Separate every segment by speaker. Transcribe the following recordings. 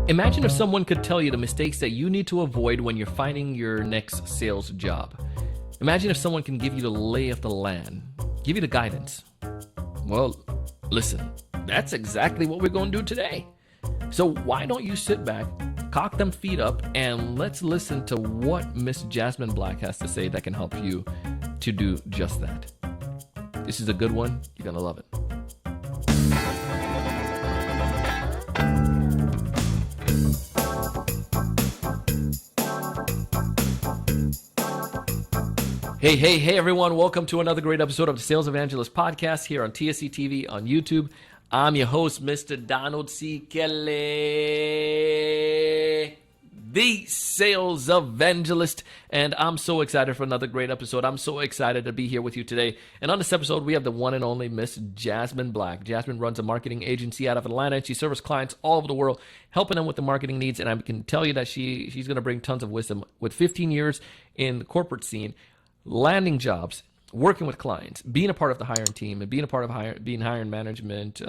Speaker 1: Imagine if someone could tell you the mistakes that you need to avoid when you're finding your next sales job. Imagine if someone can give you the lay of the land, give you the guidance. Well, listen, that's exactly what we're going to do today. So why don't you sit back, cock them feet up, and let's listen to what Miss Jasmine Black has to say that can help you to do just that. This is a good one. You're going to love it. Hey, everyone. Welcome to another great episode of the Sales Evangelist Podcast here on TSC TV on YouTube. I'm your host, Mr. Donald C. Kelly, the Sales Evangelist, and I'm so excited for another great episode. I'm so excited to be here with you today. And on this episode, we have the one and only Miss Jasmine Black. Jasmine runs a marketing agency out of Atlanta, and she serves clients all over the world, helping them with the marketing needs. And I can tell you that she's going to bring tons of wisdom. With 15 years in the corporate scene, landing jobs, working with clients, being a part of the hiring team, and being a part of being hiring management,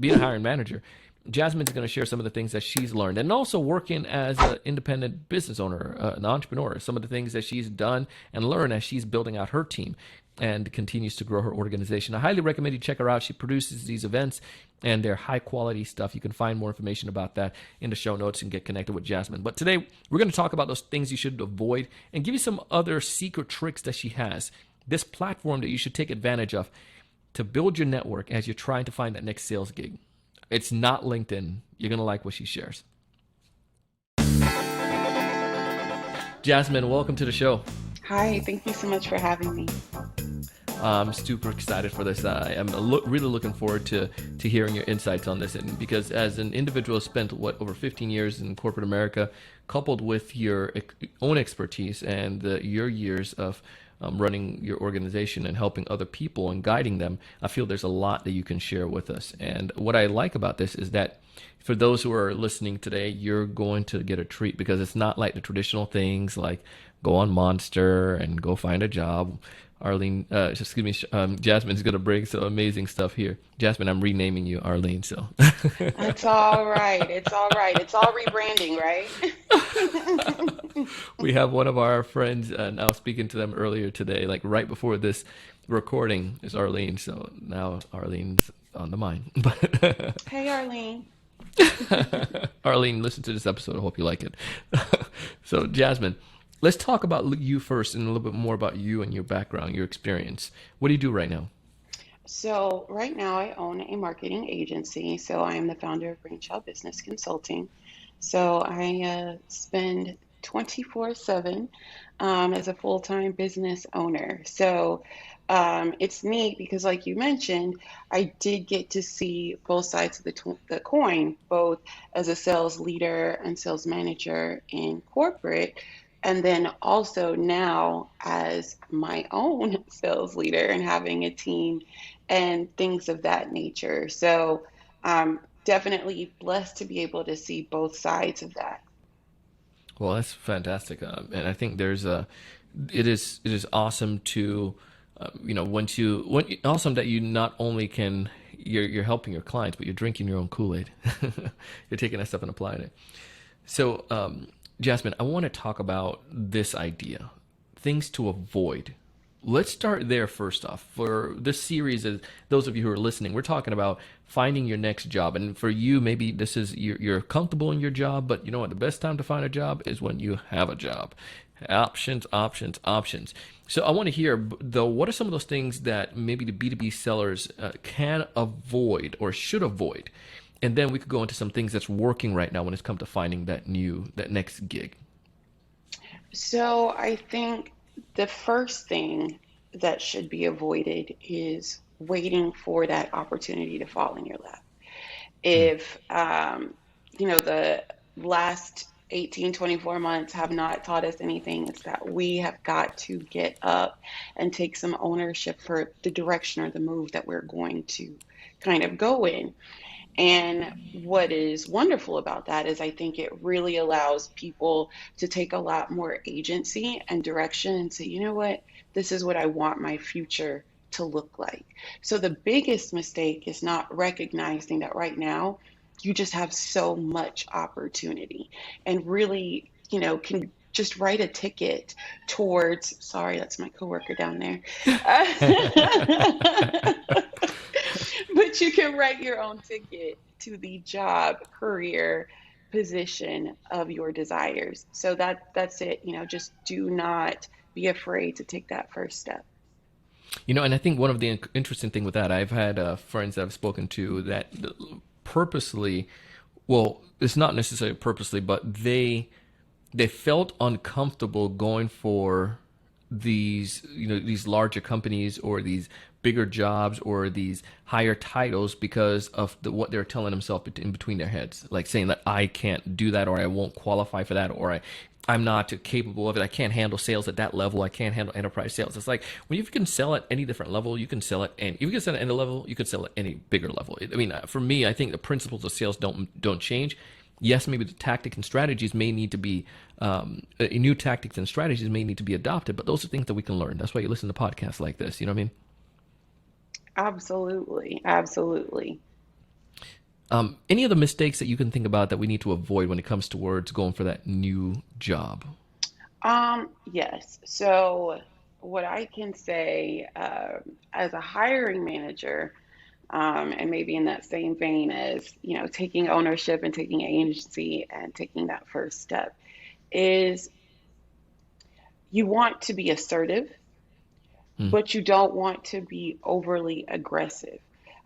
Speaker 1: being a hiring manager, Jasmine's going to share some of the things that she's learned, and also working as an independent business owner, an entrepreneur, some of the things that she's done and learned as she's building out her team and continues to grow her organization. I highly recommend you check her out. She produces these events, and they're high quality stuff. You can find more information about that in the show notes and get connected with Jasmine. But today, we're going to talk about those things you should avoid and give you some other secret tricks that she has. This platform that you should take advantage of to build your network as you're trying to find that next sales gig. It's not LinkedIn. You're going to like what she shares. Jasmine, welcome to the show.
Speaker 2: Hi, thank you so much for having me.
Speaker 1: I'm super excited for this. I am really looking forward to hearing your insights on this. And because as an individual spent, over 15 years in corporate America, coupled with your own expertise and your years of running your organization and helping other people and guiding them, I feel there's a lot that you can share with us. And what I like about this is that for those who are listening today, you're going to get a treat, because it's not like the traditional things like go on Monster and go find a job. Jasmine's going to bring some amazing stuff here. Jasmine, I'm renaming you Arlene, so.
Speaker 2: That's all right. It's all right. It's all rebranding, right?
Speaker 1: We have one of our friends, and I was speaking to them earlier today, like right before this recording, is Arlene. So now Arlene's on the mind.
Speaker 2: Hey, Arlene.
Speaker 1: Arlene, listen to this episode. I hope you like it. So, Jasmine, let's talk about you first and a little bit more about you and your background, your experience. What do you do right now?
Speaker 2: So right now I own a marketing agency. So I am the founder of Brainchild Business Consulting. So I spend 24/7 as a full-time business owner. So it's neat because, like you mentioned, I did get to see both sides of the coin, both as a sales leader and sales manager in corporate, and then also now as my own sales leader and having a team and things of that nature. So definitely blessed to be able to see both sides of that.
Speaker 1: Well, that's fantastic, and I think it is awesome to, awesome that you not only you're helping your clients, but you're drinking your own Kool-Aid. You're taking that stuff and applying it. So, Jasmine, I want to talk about this idea, things to avoid. Let's start there first off. For this series, those of you who are listening, we're talking about finding your next job. And for you, maybe this is you're comfortable in your job, but you know what? The best time to find a job is when you have a job. Options. So I want to hear, though, what are some of those things that maybe the B2B sellers can avoid or should avoid? And then we could go into some things that's working right now when it's come to finding that next gig.
Speaker 2: So I think the first thing that should be avoided is waiting for that opportunity to fall in your lap. If, the last 18, 24 months have not taught us anything, it's that we have got to get up and take some ownership for the direction or the move that we're going to kind of go in. And what is wonderful about that is I think it really allows people to take a lot more agency and direction and say, you know what, this is what I want my future to look like. So the biggest mistake is not recognizing that right now you just have so much opportunity and really, can just write a ticket towards, sorry, that's my coworker down there. But you can write your own ticket to the job, career, position of your desires. So that's it. Just do not be afraid to take that first step.
Speaker 1: And I think one of the interesting thing with that, I've had friends that I've spoken to that purposely, well, it's not necessarily purposely, but they felt uncomfortable going for these larger companies or these bigger jobs or these higher titles because of what they're telling themselves in between their heads, like saying that I can't do that or I won't qualify for that or I'm not capable of it. I can't handle sales at that level. I can't handle enterprise sales. It's like when you can sell at any different level, you can sell at any. If you can sell at any level, you can sell at any bigger level. I mean, for me, I think the principles of sales don't change. Yes, maybe the tactics and strategies may need to be new tactics and strategies may need to be adopted, but those are things that we can learn. That's why you listen to podcasts like this. You know what I mean?
Speaker 2: Absolutely. Absolutely.
Speaker 1: Any other mistakes that you can think about that we need to avoid when it comes towards going for that new job?
Speaker 2: Yes. So what I can say as a hiring manager, and maybe in that same vein as, taking ownership and taking agency and taking that first step, is you want to be assertive,
Speaker 1: Mm,
Speaker 2: but you don't want to be overly aggressive.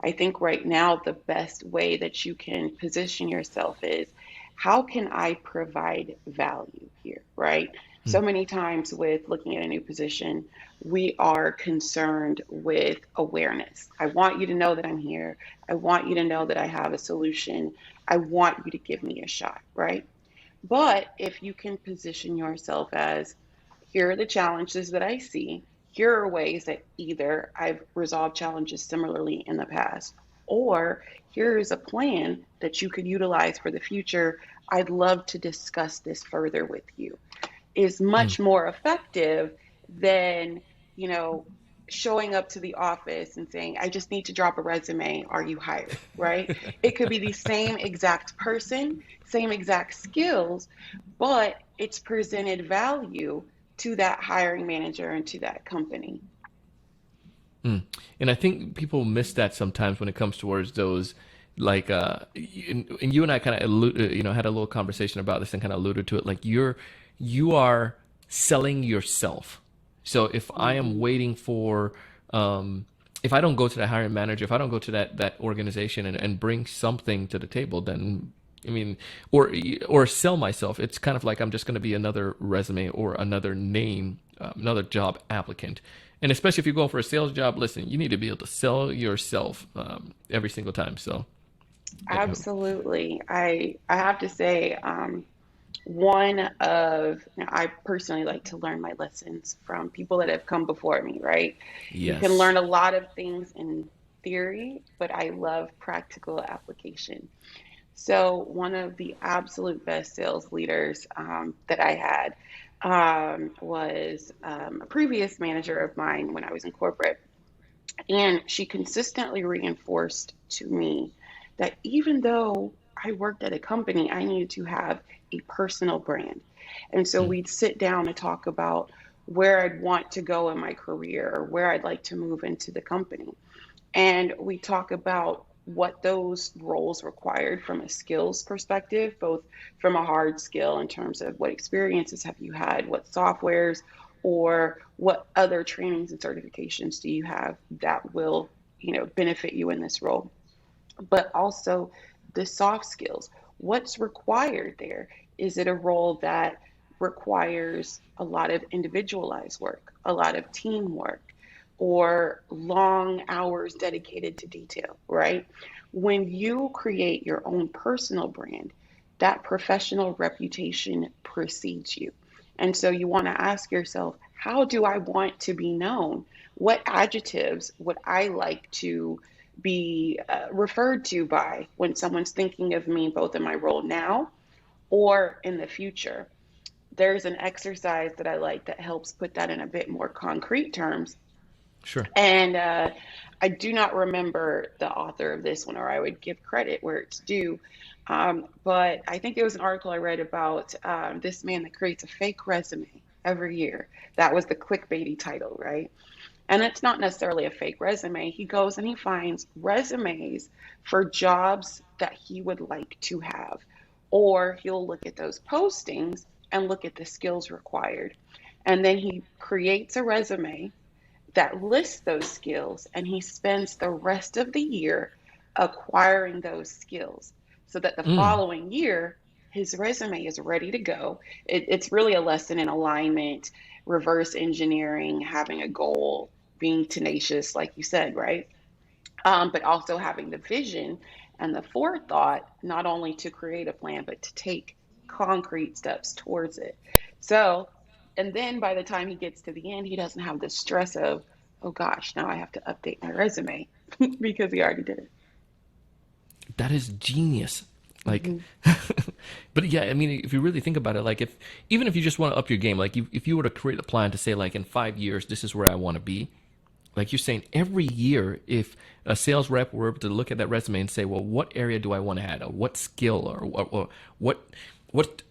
Speaker 2: I think right now the best way that you can position yourself is, how can I provide value here, right?
Speaker 1: mm,
Speaker 2: So many times with looking at a new position, we are concerned with awareness. I want you to know that I'm here. I want you to know that I have a solution. I want you to give me a shot, right? But if you can position yourself as, here are the challenges that I see, here are ways that either I've resolved challenges similarly in the past, or here is a plan that you could utilize for the future. I'd love to discuss this further with you, is
Speaker 1: mm.
Speaker 2: much more effective than, you know, showing up to the office and saying, I just need to drop a resume. Are you hired? Right? It could be the same exact person, same exact skills, but it's presented value to that hiring manager and to that company.
Speaker 1: Mm. And I think people miss that sometimes when it comes towards those, like, and you and I kind of, had a little conversation about this and kind of alluded to it. Like you are selling yourself. So if I am
Speaker 2: Mm-hmm.
Speaker 1: waiting for, if I don't go to the hiring manager, if I don't go to that organization and bring something to the table, then I mean, or sell myself. It's kind of like I'm just going to be another resume or another name, another job applicant. And especially if you're going for a sales job, listen, you need to be able to sell yourself every single time. So, yeah.
Speaker 2: Absolutely. I have to say, one of, I personally like to learn my lessons from people that have come before me, right? You can
Speaker 1: Yes.
Speaker 2: learn a lot of things in theory, but I love practical application. So, one of the absolute best sales leaders that I had was a previous manager of mine when I was in corporate. And she consistently reinforced to me that even though I worked at a company, I needed to have a personal brand. And so
Speaker 1: Mm,
Speaker 2: we'd sit down and talk about where I'd want to go in my career or where I'd like to move into the company. And we talk about what those roles required from a skills perspective, both from a hard skill in terms of what experiences have you had, what softwares, or what other trainings and certifications do you have that will, benefit you in this role. But also the soft skills. What's required there? Is it a role that requires a lot of individualized work, a lot of teamwork, or long hours dedicated to detail, right? When you create your own personal brand, that professional reputation precedes you. And so you want to ask yourself, how do I want to be known? What adjectives would I like to be referred to by when someone's thinking of me, both in my role now or in the future? There's an exercise that I like that helps put that in a bit more concrete terms.
Speaker 1: sure.
Speaker 2: And I do not remember the author of this one, or I would give credit where it's due. But I think it was an article I read about this man that creates a fake resume every year. That was the clickbaity title, right? And it's not necessarily a fake resume. He goes and he finds resumes for jobs that he would like to have. Or he'll look at those postings and look at the skills required. And then he creates a resume that lists those skills, and he spends the rest of the year acquiring those skills so that the
Speaker 1: Mm.
Speaker 2: following year his resume is ready to go. It's really a lesson in alignment, reverse engineering, having a goal, being tenacious, like you said, right? But also having the vision and the forethought, not only to create a plan, but to take concrete steps towards it. So, and then by the time he gets to the end, he doesn't have the stress of, oh gosh, now I have to update my resume because he already did it.
Speaker 1: That is genius. Like,
Speaker 2: Hmm.
Speaker 1: but yeah, I mean, if you really think about it, like if even if you just want to up your game, like if you were to create a plan to say like in 5 years, this is where I want to be. Like you're saying, every year, if a sales rep were able to look at that resume and say, well, what area do I want to add, or what skill, or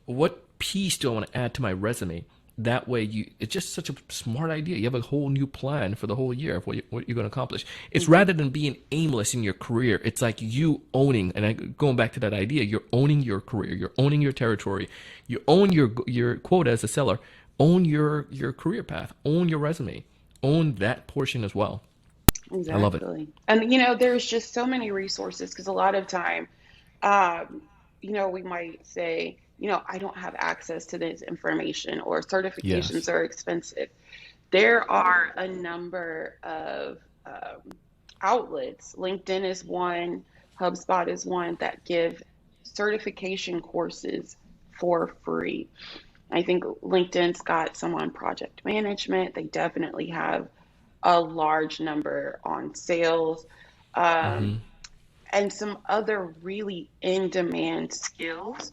Speaker 1: what piece do I want to add to my resume? That way, it's just such a smart idea. You have a whole new plan for the whole year of what you're going to accomplish. It's
Speaker 2: Hmm.
Speaker 1: rather than being aimless in your career. It's like you owning, and going back to that idea, you're owning your career, you're owning your territory, you own your quota as a seller, own your career path, own your resume, own that portion as well. I love it.
Speaker 2: Exactly. And there's just so many resources because a lot of time, um, we might say, I don't have access to this information, or certifications
Speaker 1: Yes.
Speaker 2: are expensive. There are a number of outlets. LinkedIn is one, HubSpot is one that give certification courses for free. I think LinkedIn's got some on project management. They definitely have a large number on sales, um,
Speaker 1: Hmm.
Speaker 2: and some other really in demand skills,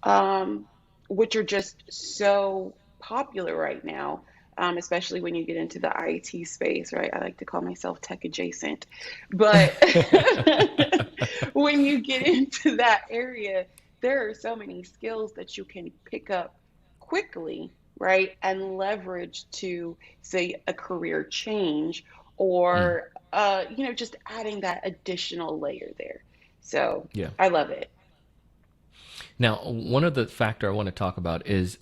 Speaker 2: um, which are just so popular right now, especially when you get into the IT space, right? I like to call myself tech adjacent. But when you get into that area, there are so many skills that you can pick up quickly, right? And leverage to, say, a career change,
Speaker 1: Mm.
Speaker 2: or, just adding that additional layer there. So
Speaker 1: Yeah.
Speaker 2: I love it.
Speaker 1: Now, one of the factor I want to talk about is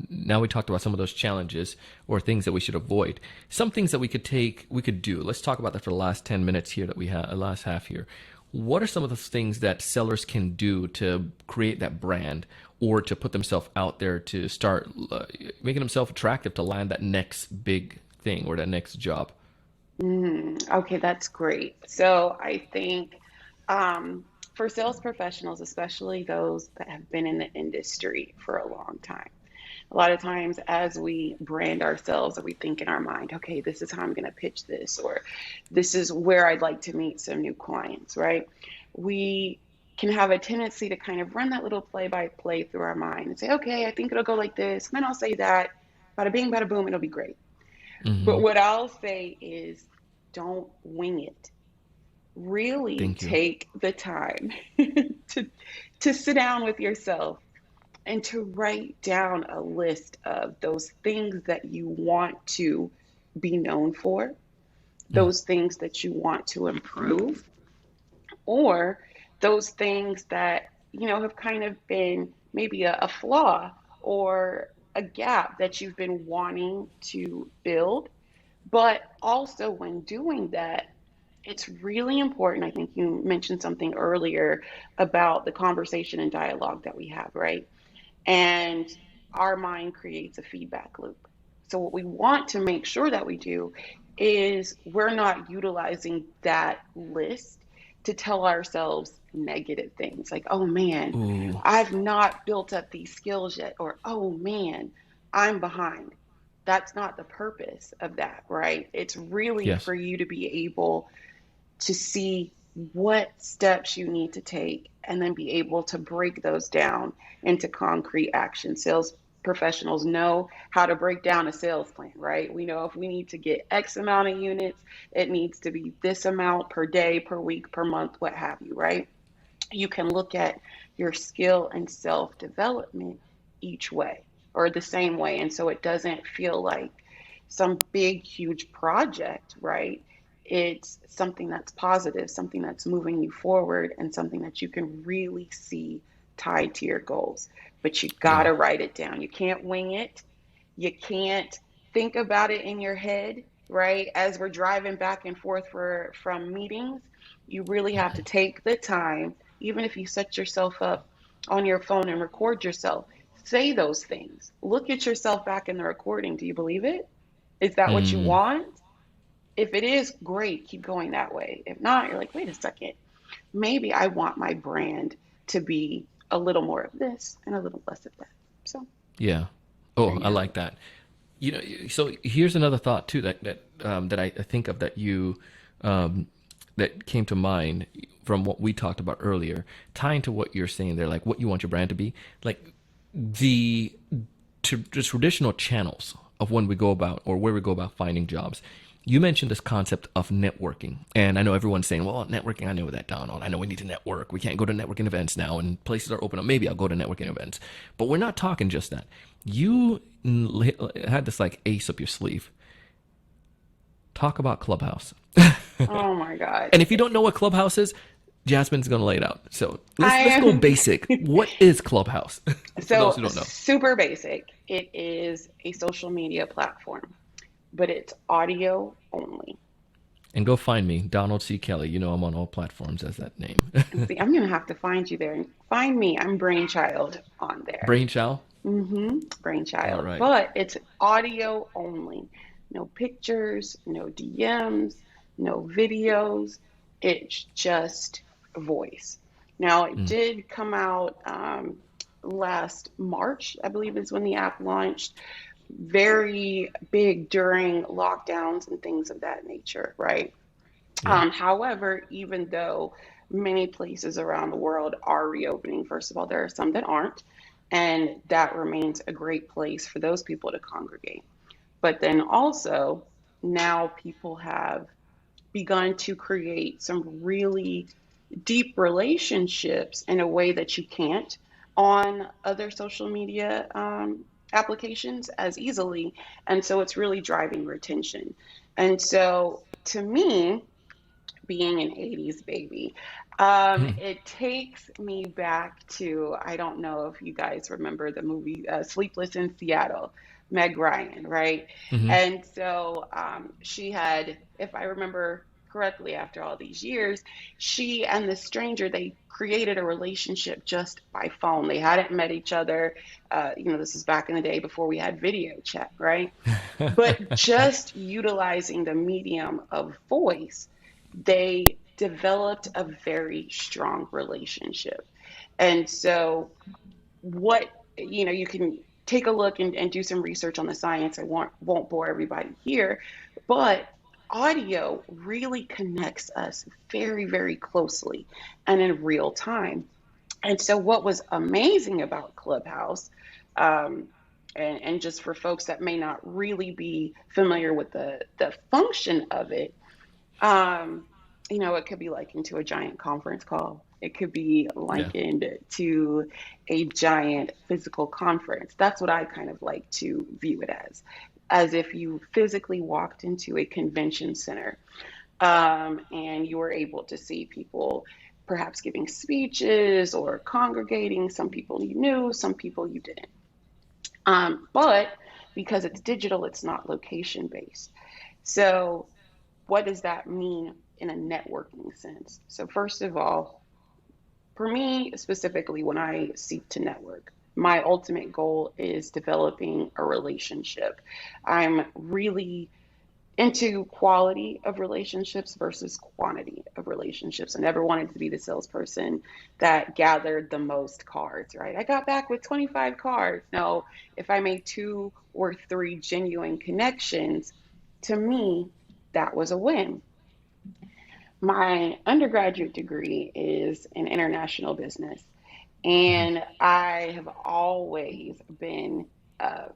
Speaker 1: now we talked about some of those challenges or things that we should avoid. Some things that we could do. Let's talk about that for the last 10 minutes here that we have, last half here. What are some of those things that sellers can do to create that brand or to put themselves out there to start making themselves attractive to land that next big thing or that next job?
Speaker 2: Okay, that's great. So I think, for sales professionals, especially those that have been in the industry for a long time, a lot of times as we brand ourselves, or we think in our mind, okay, this is how I'm going to pitch this, or this is where I'd like to meet some new clients, right? We can have a tendency to kind of run that little play by play through our mind and say, okay, I think it'll go like this, and then I'll say that, bada bing, bada boom, it'll be great. But
Speaker 1: Hmm.
Speaker 2: what I'll say is, don't wing it. Really
Speaker 1: Thank you.
Speaker 2: take the time to sit down with yourself and to write down a list of those things that you want to be known for,
Speaker 1: Mm.
Speaker 2: those things that you want to improve, or those things that have kind of been maybe a flaw or a gap that you've been wanting to build. But also, when doing that, it's really important. I think you mentioned something earlier about the conversation and dialogue that we have, right? And our mind creates a feedback loop. So, what we want to make sure that we do is we're not utilizing that list to tell ourselves negative things like, oh man,
Speaker 1: Ooh.
Speaker 2: I've not built up these skills yet, or oh man, I'm behind. That's not the purpose of that, right? It's really
Speaker 1: Yes.
Speaker 2: for you to be able to see what steps you need to take, and then be able to break those down into concrete action. Sales professionals know how to break down a sales plan, right? We know if we need to get X amount of units, it needs to be this amount per day, per week, per month, what have you, right? You can look at your skill and self development each way or the same way. And so it doesn't feel like some big, huge project, right? It's something that's positive, something that's moving you forward, and something that you can really see tied to your goals. But you got
Speaker 1: Yeah.
Speaker 2: to write it down. You can't wing it. You can't think about it in your head, right? As we're driving back and forth from meetings, you really have to take the time, even if you set yourself up on your phone and record yourself, say those things. Look at yourself back in the recording. Do you believe it? Is that what you
Speaker 1: Mm,
Speaker 2: want? If it is, great, keep going that way. If not, you're like, wait a second, maybe I want my brand to be a little more of this and a little less of that. So
Speaker 1: yeah.
Speaker 2: there
Speaker 1: Oh,
Speaker 2: you
Speaker 1: I
Speaker 2: have
Speaker 1: like
Speaker 2: it.
Speaker 1: that. You know, so here's another thought too that I think of that you that came to mind from what we talked about earlier, tying to what you're saying there, like what you want your brand to be, like the the traditional channels of when we go about or where we go about finding jobs. You mentioned this concept of networking, and I know everyone's saying, "Well, networking, I know that, Donald. I know we need to network. We can't go to networking events now, and places are open up. Maybe I'll go to networking events." But we're not talking just that. You had this like ace up your sleeve. Talk about Clubhouse.
Speaker 2: Oh my God.
Speaker 1: And if you don't know what Clubhouse is, Jasmine's gonna lay it out. So
Speaker 2: I
Speaker 1: let's go
Speaker 2: am
Speaker 1: basic. What is Clubhouse? For those
Speaker 2: so
Speaker 1: who don't know.
Speaker 2: super basic. It is a social media platform, but it's audio only.
Speaker 1: And go find me, Donald C. Kelly. You know I'm on all platforms as that name.
Speaker 2: And see, I'm gonna have to find you there. Find me. I'm Brainchild on there.
Speaker 1: Brainchild. All
Speaker 2: Brainchild.
Speaker 1: right.
Speaker 2: But it's audio only. No pictures, no DMs, no videos. It's just voice. Now, it
Speaker 1: Mm,
Speaker 2: did come out last March, I believe is when the app launched. Very big during lockdowns and things of that nature, right?
Speaker 1: yeah.
Speaker 2: However, even though many places around the world are reopening, first of all, there are some that aren't, and that remains a great place for those people to congregate. But then also, now people have begun to create some really deep relationships in a way that you can't on other social media applications as easily. And so it's really driving retention. And so to me, being an 80s baby. It takes me back to, I don't know if you guys remember the movie Sleepless in Seattle, Meg Ryan, right?
Speaker 1: Mm-hmm.
Speaker 2: And so she had, if I remember correctly, after all these years, she and the stranger, they created a relationship just by phone. They hadn't met each other. This is back in the day before we had video chat, right? But just utilizing the medium of voice, they developed a very strong relationship. And so, what, you can take a look and do some research on the science. I won't bore everybody here, but audio really connects us very, very closely and in real time. And so, what was amazing about Clubhouse, um, and just for folks that may not really be familiar with the function of it, um, it could be likened to a giant conference call. It could be
Speaker 1: Yeah.
Speaker 2: likened to a giant physical conference. That's what I kind of like to view it as if you physically walked into a convention center, and you were able to see people perhaps giving speeches or congregating. Some people you knew, some people you didn't. But because it's digital, it's not location based. So what does that mean in a networking sense? So, first of all, for me specifically, when I seek to network, my ultimate goal is developing a relationship. I'm really into quality of relationships versus quantity of relationships. I never wanted to be the salesperson that gathered the most cards, right? I got back with 25 cards. No, if I made two or three genuine connections, to me, that was a win. My undergraduate degree is in international business,
Speaker 1: Mm-hmm.
Speaker 2: and I have always been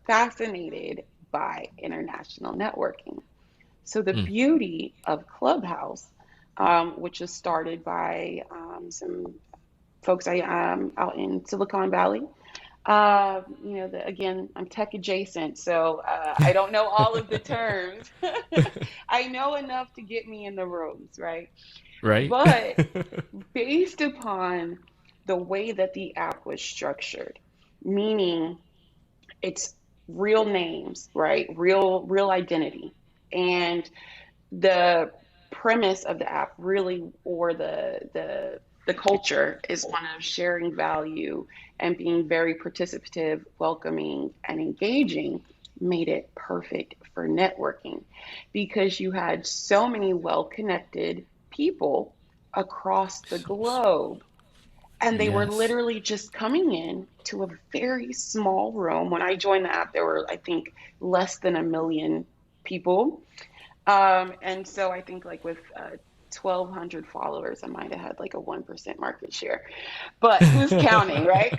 Speaker 2: fascinated by international networking. So the beauty of Clubhouse, which was started by some folks out in Silicon Valley. Again, I'm tech adjacent, so I don't know all of the terms. I know enough to get me in the rooms, right?
Speaker 1: Right?
Speaker 2: But based upon the way that the app was structured, meaning it's real names, right? Real identity. And the premise of the app really, or the culture, is one of sharing value and being very participative, welcoming, and engaging, made it perfect for networking because you had so many well-connected people across the globe, and they were
Speaker 1: Yes.
Speaker 2: literally just coming in to a very small room. When I joined the app, there were, I think, less than 1 million people. And so I think like with 1,200 followers, I might have had like a 1% market share. But who's counting, right?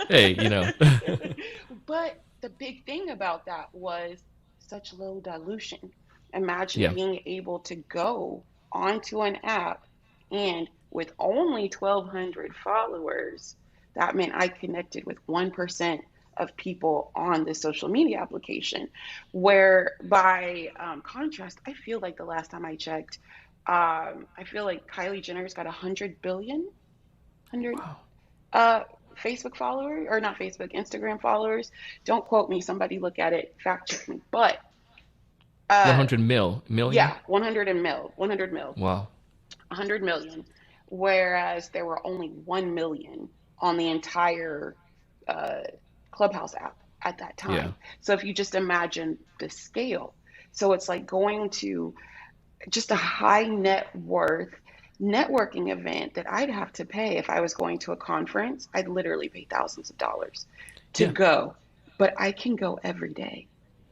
Speaker 1: Hey,
Speaker 2: But the big thing about that was such low dilution. Imagine
Speaker 1: yeah.
Speaker 2: being able to go onto an app and with only 1,200 followers, that meant I connected with 1% of people on the social media application. Where by contrast, I feel like the last time I checked, I feel like Kylie Jenner's got 100 billion, 100
Speaker 1: Wow.
Speaker 2: uh, Facebook followers, or not Facebook, Instagram followers. Don't quote me. Somebody look at it, fact check me. But uh,
Speaker 1: 100 million?
Speaker 2: yeah, 100 mil,
Speaker 1: Wow.
Speaker 2: 100 million. Whereas there were only 1 million on the entire uh, Clubhouse app at that
Speaker 1: Yeah.
Speaker 2: time. So if you just imagine the scale, so it's like going to just a high net worth networking event that I'd have to pay if I was going to a conference. I'd literally pay thousands of dollars to
Speaker 1: Yeah.
Speaker 2: go, but I can go every day.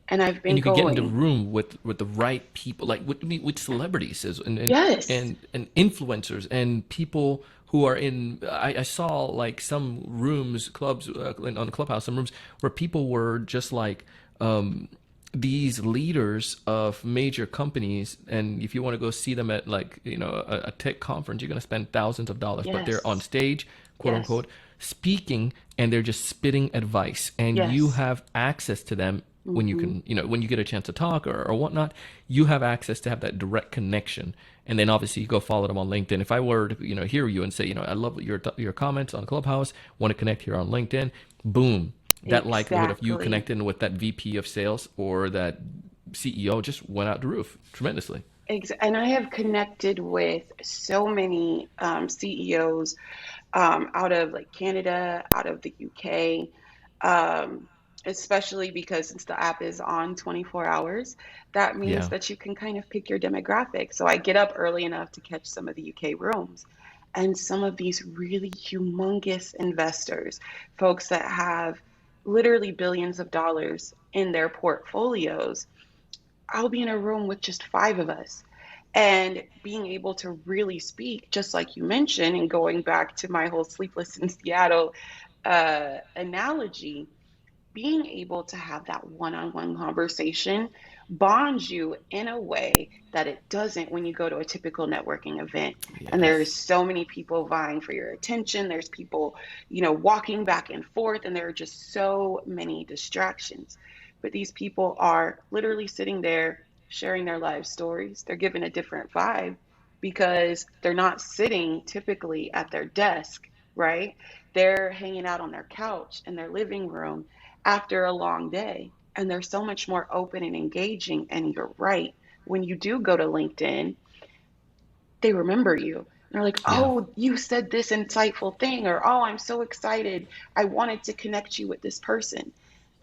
Speaker 2: And I've
Speaker 1: And
Speaker 2: been
Speaker 1: you could get into
Speaker 2: going,
Speaker 1: room with the right people, like with celebrities
Speaker 2: yes,
Speaker 1: and influencers and people who are in. I saw like some rooms, clubs on Clubhouse, some rooms where people were just like these leaders of major companies, and if you want to go see them at like a tech conference, you're going to spend thousands of dollars, but they're on
Speaker 2: yes,
Speaker 1: stage, quote
Speaker 2: yes,
Speaker 1: unquote, speaking, and they're just spitting advice, and you
Speaker 2: yes.
Speaker 1: have access to them when you
Speaker 2: Hmm.
Speaker 1: can, when you get a chance to talk or whatnot. You have access to have that direct connection, and then obviously you go follow them on LinkedIn. If I were to hear you and say, I love your comments on Clubhouse, want to connect here on LinkedIn, boom, that likelihood of you
Speaker 2: Exactly.
Speaker 1: connecting with that VP of sales or that CEO just went out the roof tremendously.
Speaker 2: And I have connected with so many CEOs out of like Canada, out of the UK, um, especially because since the app is on 24 hours, that means
Speaker 1: Yeah.
Speaker 2: that you can kind of pick your demographic. So I get up early enough to catch some of the UK rooms. And some of these really humongous investors, folks that have literally billions of dollars in their portfolios, I'll be in a room with just five of us. And being able to really speak, just like you mentioned, and going back to my whole sleepless in Seattle analogy, being able to have that one on one conversation bonds you in a way that it doesn't when you go to a typical networking event. And there's
Speaker 1: Yes.
Speaker 2: so many people vying for your attention. There's people, walking back and forth, and there are just so many distractions. But these people are literally sitting there sharing their life stories. They're given a different vibe because they're not sitting typically at their desk, right? They're hanging out on their couch in their living room after a long day. And they're so much more open and engaging. And you're right. When you do go to LinkedIn, they remember you. And they're like,
Speaker 1: Yeah.
Speaker 2: oh, you said this insightful thing, or oh, I'm so excited. I wanted to connect you with this person.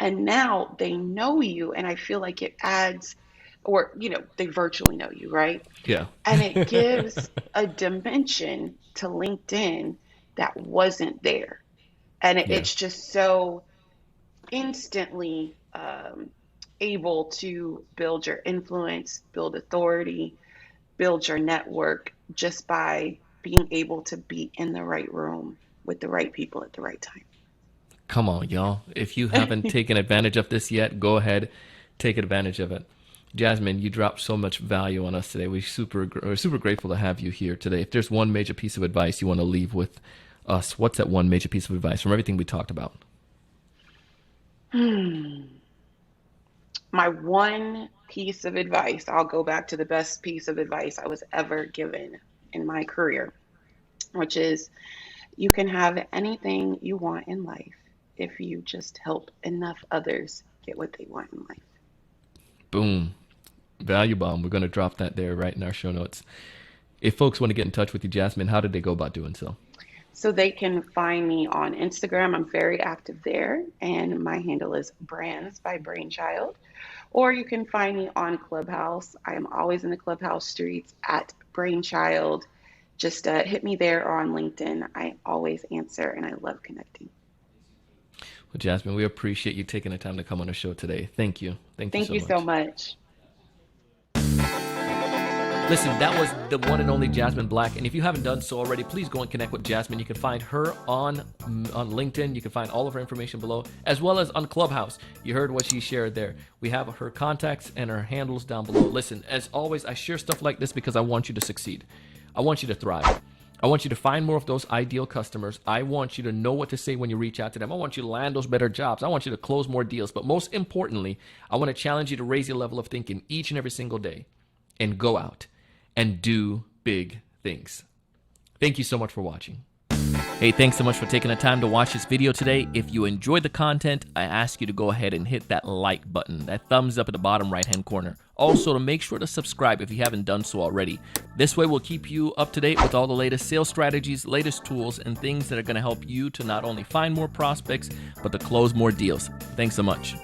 Speaker 2: And now they know you. And I feel like it adds, or, they virtually know you, right?
Speaker 1: Yeah.
Speaker 2: And it gives a dimension to LinkedIn that wasn't there. And
Speaker 1: Yeah.
Speaker 2: it's just so instantly able to build your influence, build authority, build your network just by being able to be in the right room with the right people at the right time.
Speaker 1: Come on, y'all. If you haven't taken advantage of this yet, go ahead, take advantage of it. Jasmine, you dropped so much value on us today. We're super grateful to have you here today. If there's one major piece of advice you want to leave with us, what's that one major piece of advice from everything we talked about?
Speaker 2: My one piece of advice, I'll go back to the best piece of advice I was ever given in my career, which is you can have anything you want in life if you just help enough others get what they want in life.
Speaker 1: Boom. Value bomb. We're going to drop that there right in our show notes. If folks want to get in touch with you, Jasmine, how did they go about doing so?
Speaker 2: So they can find me on Instagram. I'm very active there, and my handle is Brands by Brainchild. Or you can find me on Clubhouse. I am always in the Clubhouse streets at Brainchild. Just hit me there or on LinkedIn. I always answer, and I love connecting.
Speaker 1: Well, Jasmine, we appreciate you taking the time to come on the show today. Thank you. Thank you
Speaker 2: so much.
Speaker 1: Listen, that was the one and only Jasmine Black. And if you haven't done so already, please go and connect with Jasmine. You can find her on LinkedIn. You can find all of her information below, as well as on Clubhouse. You heard what she shared there. We have her contacts and her handles down below. Listen, as always, I share stuff like this because I want you to succeed. I want you to thrive. I want you to find more of those ideal customers. I want you to know what to say when you reach out to them. I want you to land those better jobs. I want you to close more deals. But most importantly, I want to challenge you to raise your level of thinking each and every single day and go out and do big things. Thank you so much for watching. Hey, thanks so much for taking the time to watch this video today. If you enjoyed the content, I ask you to go ahead and hit that like button, that thumbs up at the bottom right-hand corner. Also, to make sure to subscribe if you haven't done so already. This way, we'll keep you up to date with all the latest sales strategies, latest tools, and things that are going to help you to not only find more prospects, but to close more deals. Thanks so much.